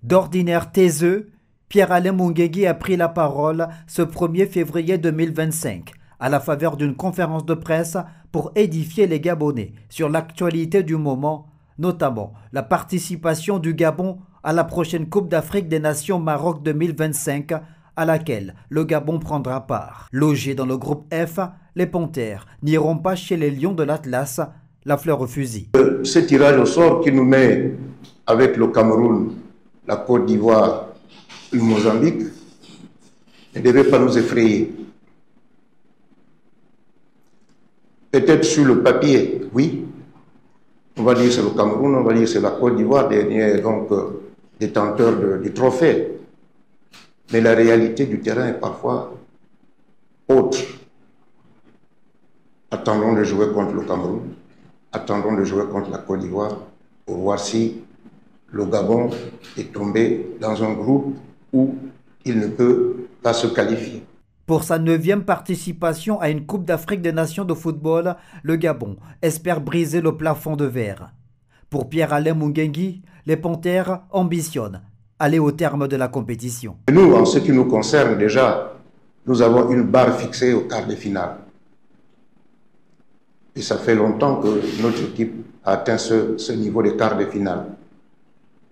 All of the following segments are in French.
D'ordinaire taiseux, Pierre-Alain Mungengui a pris la parole ce 1er février 2025 à la faveur d'une conférence de presse pour édifier les Gabonais sur l'actualité du moment, notamment la participation du Gabon à la prochaine Coupe d'Afrique des Nations Maroc 2025 à laquelle le Gabon prendra part. Logés dans le groupe F, les Panthères n'iront pas chez les Lions de l'Atlas, la fleur au fusil. Ce tirage au sort qui nous met avec le Cameroun, la Côte d'Ivoire, le Mozambique, ne devait pas nous effrayer. Peut-être sur le papier, oui. On va dire c'est le Cameroun, on va dire c'est la Côte d'Ivoire, dernier donc détenteur du trophée. Mais la réalité du terrain est parfois autre. Attendons de jouer contre le Cameroun, attendons de jouer contre la Côte d'Ivoire pour voir si le Gabon est tombé dans un groupe où il ne peut pas se qualifier. Pour sa 9e participation à une Coupe d'Afrique des Nations de football, le Gabon espère briser le plafond de verre. Pour Pierre-Alain Mungengui, les Panthères ambitionnent aller au terme de la compétition. Nous, en ce qui nous concerne déjà, nous avons une barre fixée au quart de finale. Et ça fait longtemps que notre équipe a atteint ce niveau de quart de finale.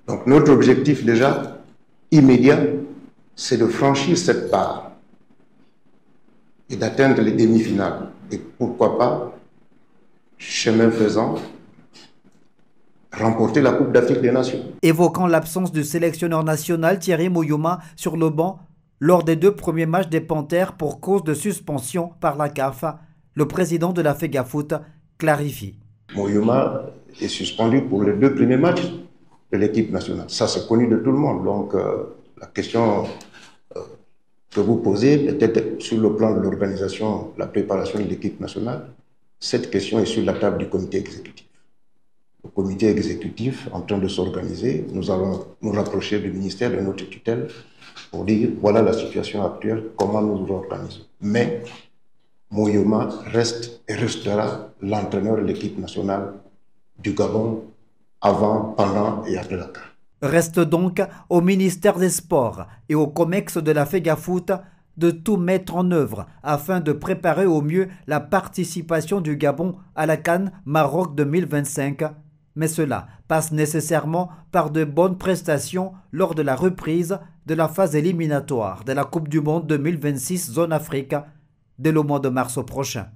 Donc notre objectif déjà, immédiat, c'est de franchir cette barre et d'atteindre les demi-finales. Et pourquoi pas, chemin faisant, remporter la Coupe d'Afrique des Nations. Évoquant l'absence du sélectionneur national Thierry Moyouma sur le banc lors des 2 premiers matchs des Panthères pour cause de suspension par la CAF, le président de la FEGAFOOT clarifie. Moyouma est suspendu pour les 2 premiers matchs de l'équipe nationale. Ça, c'est connu de tout le monde. Donc, la question que vous posez, peut-être sur le plan de l'organisation, la préparation de l'équipe nationale, cette question est sur la table du comité exécutif. Le comité exécutif, en train de s'organiser, nous allons nous rapprocher du ministère de notre tutelle pour dire voilà la situation actuelle, comment nous nous organisons. Mais Moyouma reste et restera l'entraîneur de l'équipe nationale du Gabon avant, pendant et après la CAN. Reste donc au ministère des Sports et au COMEX de la FEGAFOOT de tout mettre en œuvre afin de préparer au mieux la participation du Gabon à la CAN Maroc 2025. Mais cela passe nécessairement par de bonnes prestations lors de la reprise de la phase éliminatoire de la Coupe du Monde 2026 Zone Afrique dès le mois de mars prochain.